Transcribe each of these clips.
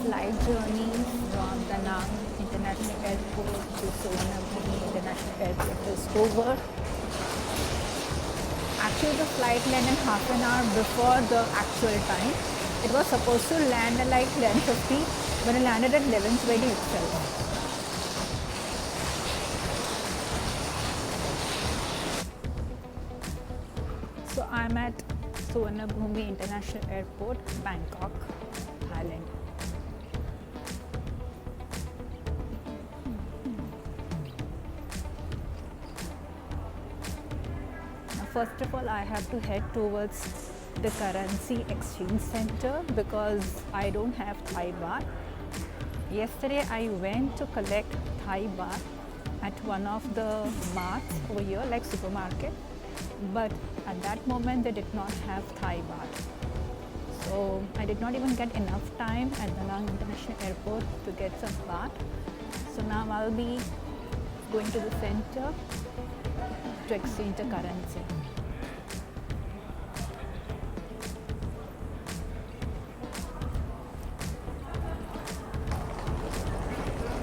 flight journey from Da Nang International Airport to Suvarnabhumi International Airport is over. Actually, the flight landed half an hour before the actual time. It was supposed to land at like 11:50, but it landed at 11:20 itself. So I'm at Suvarnabhumi International Airport, Bangkok, Thailand. Now, first of all, I have to head towards the currency exchange center because I don't have Thai baht. Yesterday I went to collect Thai baht at one of the marts over here, like supermarket, but at that moment they did not have Thai baht. So I did not even get enough time at Da Nang International Airport to get some baht. So now I'll be going to the center to exchange the currency.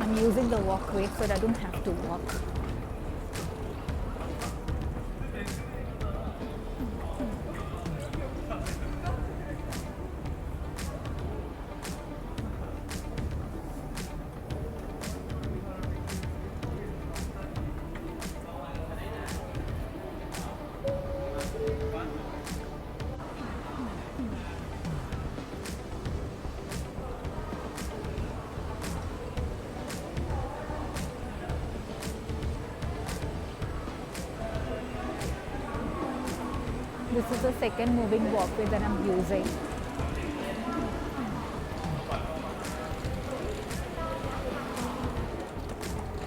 I'm using the walkway so that I don't have to walk. This is the second moving walkway that I'm using.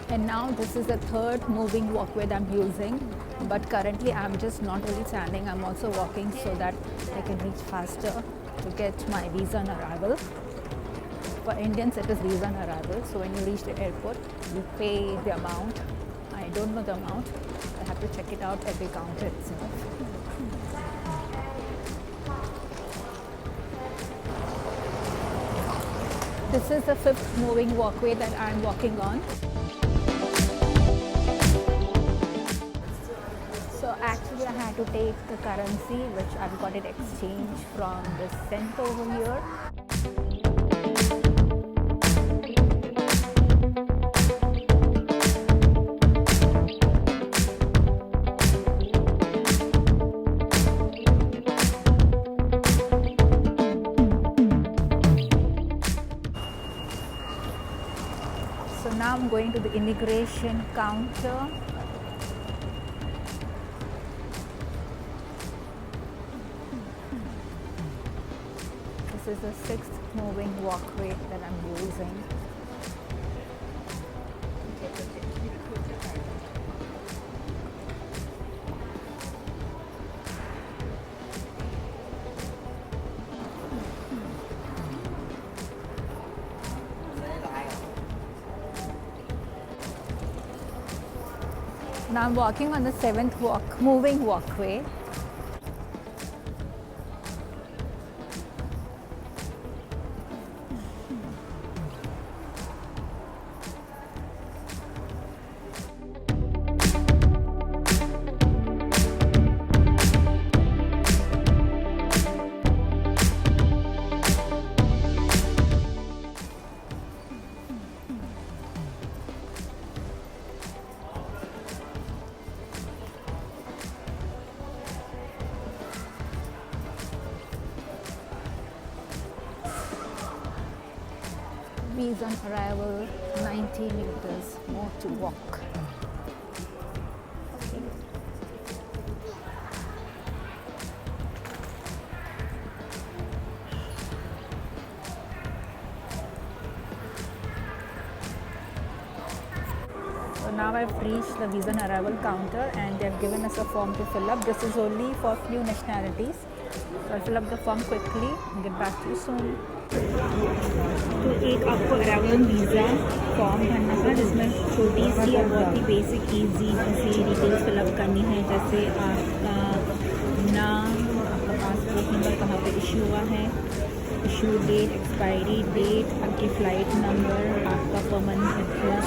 And now this is the third moving walkway that I'm using. But currently I'm just not only standing, I'm also walking so that I can reach faster to get my visa on arrival. For Indians it is visa on arrival. So when you reach the airport, you pay the amount. I don't know the amount. I have to check it out at the counter itself. This is the fifth moving walkway that I'm walking on. So actually I had to take the currency which I've got it exchanged from the center over here. So now I'm going to the immigration counter. This is the sixth moving walkway that I'm using. Now I'm walking on the seventh moving walkway. Visa on arrival, 90 meters more to walk. So now I've reached the visa on arrival counter and they've given us a form to fill up. This is only for few nationalities. So I'll fill up the form quickly and get back to you soon. तो एक आपको arrival visa form भरना था जिसमें छोटी सी और बहुत ही basic easy जैसे डिटेल्स फिलअप करनी है, जैसे आपका नाम, आपका पासपोर्ट नंबर कहाँ पे इशू हुआ है, इशू डेट, एक्सपायरी डेट, आपकी फ़्लाइट नंबर, आपका परमानेंट एड्रेस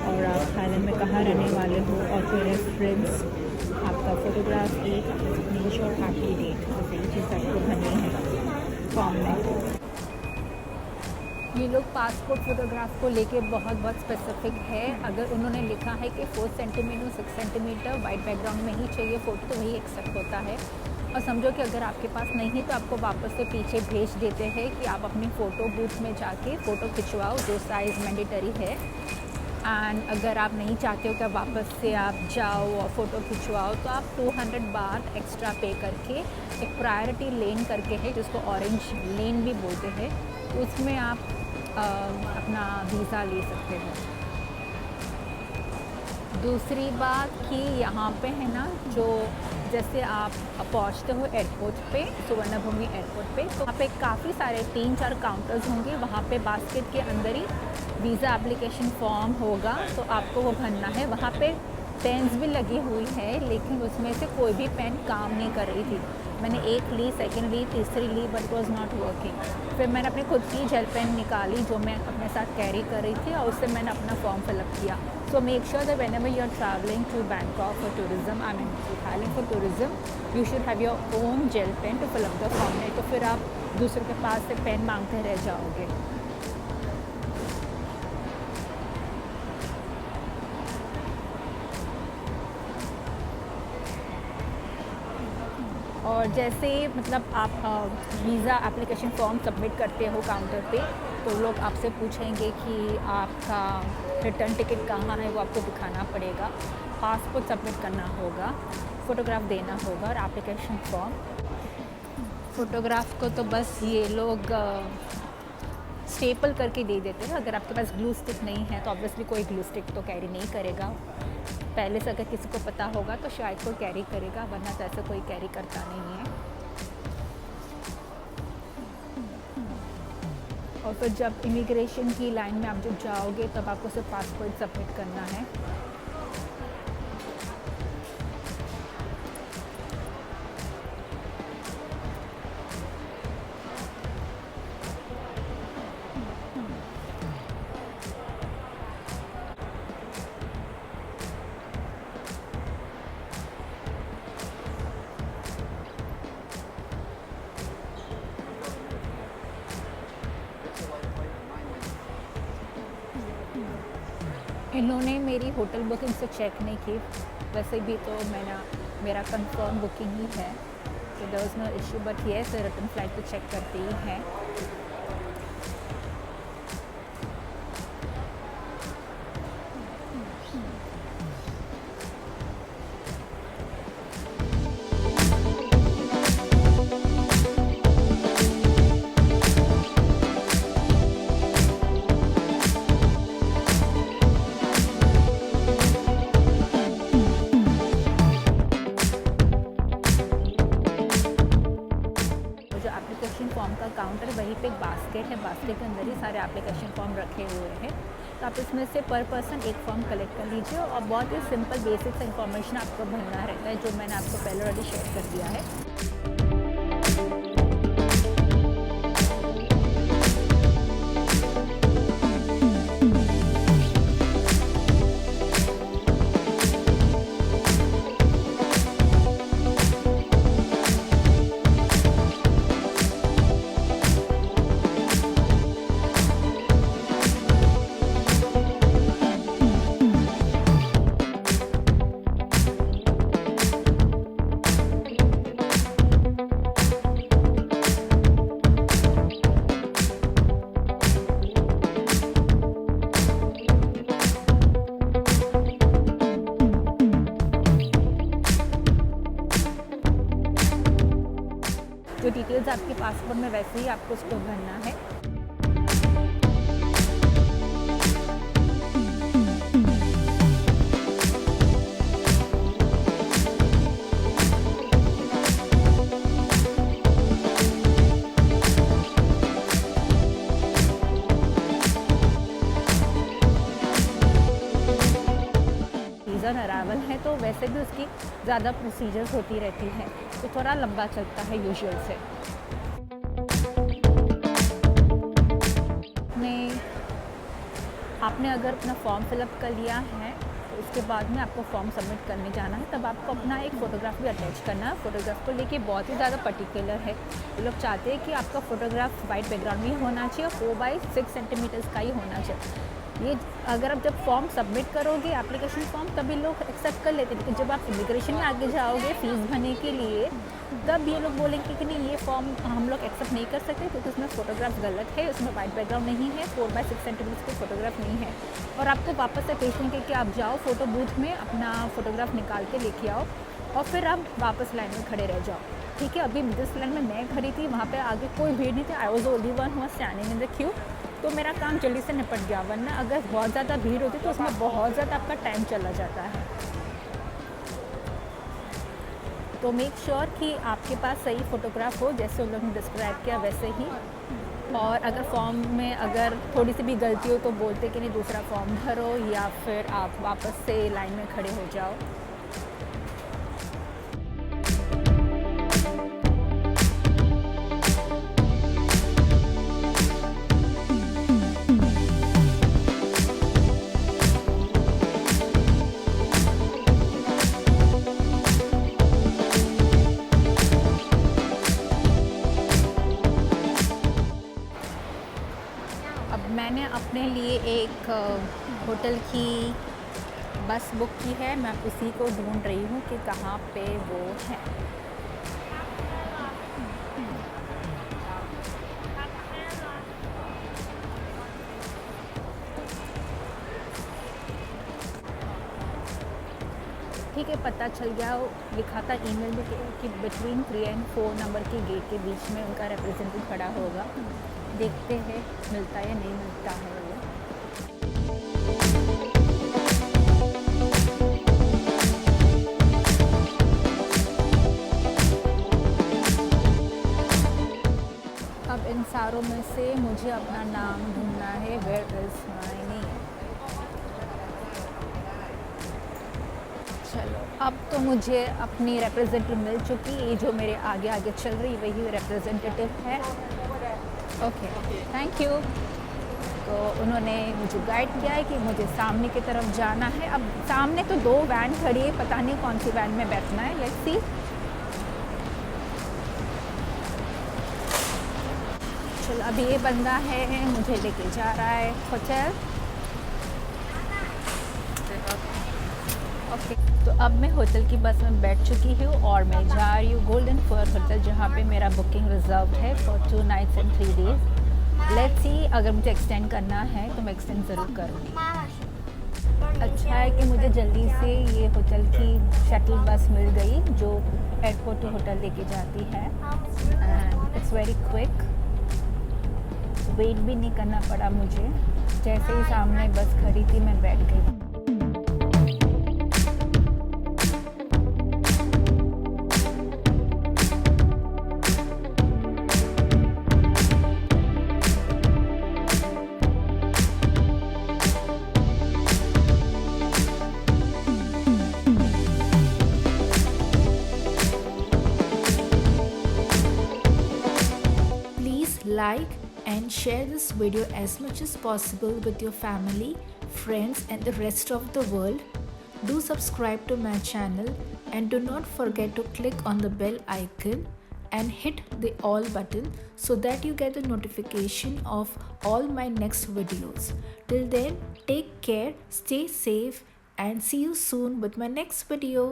और आप थाईलैंड में कहाँ रहने वाले हो, और कोई रेफरेंस, आपका फ़ोटोग्राफ, एक स्क्रीनशॉट, आपकी डेट, बस यही चीज़ आपको भरनी है फॉर्म में। ये लोग पासपोर्ट फ़ोटोग्राफ को लेके बहुत स्पेसिफिक है। अगर उन्होंने लिखा है कि 4 सेंटीमीटर 6 सेंटीमीटर वाइट बैकग्राउंड में ही चाहिए फ़ोटो, तो वही एक्सेप्ट होता है। और समझो कि अगर आपके पास नहीं है तो आपको वापस से पीछे भेज देते हैं कि आप अपनी फ़ोटो बूथ में जाके फ़ोटो खिंचवाओ, जो साइज़ मैंडेटरी है। एंड अगर आप नहीं चाहते हो कि वापस से आप जाओ और फ़ोटो खिंचवाओ, तो आप 200 बात एक्स्ट्रा पे करके एक प्रायोरिटी लेन करके है, जिसको ऑरेंज लेन भी बोलते हैं, उसमें आप अपना वीज़ा ले सकते हो। दूसरी बात कि यहाँ पे है ना, जो जैसे आप पहुँचते हो एयरपोर्ट पे, सुवर्णभूमि एयरपोर्ट पे, तो वहाँ पे काफ़ी सारे 3-4 काउंटर्स होंगे। वहाँ पे बास्केट के अंदर ही वीज़ा एप्लीकेशन फॉर्म होगा, तो आपको वो भरना है। वहाँ पे पेन्स भी लगी हुई है, लेकिन उसमें से कोई भी पेन काम नहीं कर रही थी। मैंने एक ली, सेकंड ली, तीसरी ली, बट वॉज नॉट वर्किंग। फिर मैंने अपनी खुद की जेल पेन निकाली जो मैं अपने साथ कैरी कर रही थी, और उससे मैंने अपना फॉर्म फिलअप किया। So make sure that whenever you are travelling to Bangkok for tourism, I mean to Thailand for tourism, you should have your own gel pen to fill up the form. नहीं तो फिर आप दूसरों के पास से pen मांगते रह जाओगे। और जैसे मतलब आप वीज़ा एप्लीकेशन फॉर्म सबमिट करते हो काउंटर पे, तो लोग आपसे पूछेंगे कि आपका रिटर्न टिकट कहाँ है, वो आपको दिखाना पड़ेगा। पासपोर्ट सबमिट करना होगा, फ़ोटोग्राफ देना होगा, और एप्लीकेशन फॉर्म। फ़ोटोग्राफ को तो बस ये लोग स्टेपल करके दे देते हैं। अगर आपके पास ग्लू स्टिक नहीं है तो ऑब्वियसली कोई ग्लू स्टिक तो कैरी नहीं करेगा। पहले से अगर किसी को पता होगा तो शायद कोई कैरी करेगा, वरना तो ऐसा कोई कैरी करता नहीं है। और फिर जब इमिग्रेशन की लाइन में आप जब जाओगे, तब आपको सिर्फ पासपोर्ट सबमिट करना है। इन्होंने मेरी होटल बुकिंग से चेक नहीं की, वैसे भी तो मेरा कंफर्म बुकिंग ही है, तो there was no issue. But yes, return flight तो चेक करते ही हैं। एप्लीकेशन फॉर्म का काउंटर, वहीं पे एक बास्केट है, बास्केट के अंदर ही सारे एप्लीकेशन फॉर्म रखे हुए हैं। तो आप इसमें से पर पर्सन एक फॉर्म कलेक्ट कर लीजिए, और बहुत ही सिंपल बेसिक्स इन्फॉर्मेशन आपको भरना रहता है, जो मैंने आपको पहले ऑलरेडी शेयर कर दिया है। जो डिटेल्स आपके पासपोर्ट में, वैसे ही आपको उसको भरना है। सीज़न अराइवल है, तो वैसे भी उसकी ज़्यादा प्रोसीजर्स होती रहती हैं, तो थोड़ा लंबा चलता है यूजुअल से। आपने अगर अपना फॉर्म फिलअप कर लिया है तो उसके बाद में आपको फॉर्म सबमिट करने जाना है, तब आपको अपना एक फ़ोटोग्राफ भी अटैच करना है। फ़ोटोग्राफ को लेके बहुत ही ज़्यादा पर्टिकुलर है, ये लोग चाहते हैं कि आपका फ़ोटोग्राफ वाइट बैकग्राउंड में होना चाहिए, 4x6 सेंटीमीटर्स का ही होना चाहिए। ये अगर आप जब फॉर्म सबमिट करोगे एप्लीकेशन फॉर्म, तभी लोग एक्सेप्ट कर लेते हैं, लेकिन जब आप इमिग्रेशन में आगे जाओगे फ़ीस भरने के लिए, तब ये लोग बोलेंगे कि नहीं, ये फॉर्म हम लोग एक्सेप्ट नहीं कर सकते क्योंकि उसमें फ़ोटोग्राफ गलत है, उसमें वाइट बैकग्राउंड नहीं है, 4x6 सेंटीमीटर्स की फ़ोटोग्राफ नहीं है। और आपको वापस से भेजेंगे कि आप जाओ फ़ोटो बूथ में अपना फ़ोटोग्राफ निकाल के लेके आओ और फिर आप वापस लाइन में खड़े रह जाओ। ठीक है, अभी जिस लाइन में मैं खड़ी थी वहाँ पे आगे कोई भीड़ नहीं थी, I was only one who was standing in the Q, तो मेरा काम जल्दी से निपट गया। वरना अगर बहुत ज़्यादा भीड़ होती तो उसमें बहुत ज़्यादा आपका टाइम चला जाता है। तो मेक श्योर कि आपके पास सही फ़ोटोग्राफ हो, जैसे उन लोगों ने डिस्क्राइब किया वैसे ही। और अगर फॉर्म में अगर थोड़ी सी भी गलती हो तो बोलते कि नहीं, दूसरा फॉर्म भरो या फिर आप वापस से लाइन में खड़े हो जाओ। मैंने अपने लिए एक होटल की बस बुक की है, मैं उसी को ढूंढ रही हूँ कि कहाँ पे वो है। ठीक है, पता चल गया, लिखा था ईमेल में कि बिटवीन 3 और 4 नंबर के गेट के बीच में उनका रिप्रेजेंटेटिव खड़ा होगा। देखते हैं मिलता या नहीं मिलता है वो। अब इन सारों में से मुझे अपना नाम ढूंढना है। Where is my name. चलो, अब तो मुझे अपनी रिप्रेजेंटेटिव मिल चुकी, ये जो मेरे आगे आगे चल रही वही रिप्रेजेंटेटिव है। Okay, thank you. तो उन्होंने मुझे गाइड किया है कि मुझे सामने की तरफ जाना है। अब सामने तो 2 वैन खड़ी है, पता नहीं कौन सी वैन में बैठना है, लेट्स सी। चलो, अभी ये बंदा है मुझे लेके जा रहा है होटल। ओके, तो अब मैं होटल की बस में बैठ चुकी हूँ और मैं जा रही हूँ गोल्डन फ्लोर होटल, जहाँ पे मेरा बुकिंग रिजर्व है for 2 nights and 3 days. Let's see, अगर मुझे एक्सटेंड करना है तो मैं एक्सटेंड ज़रूर करूँगी। अच्छा है कि मुझे जल्दी से ये होटल की शटल बस मिल गई जो एयरपोर्ट टू होटल लेके जाती है, and it's very quick. Wait भी नहीं करना पड़ा मुझे, जैसे ही सामने बस खड़ी थी मैं बैठ गई। Like and share this video as much as possible with your family, friends and the rest of the world. Do subscribe to my channel and do not forget to click on the bell icon and hit the all button so that you get the notification of all my next videos. Till then, take care, stay safe and see you soon with my next video.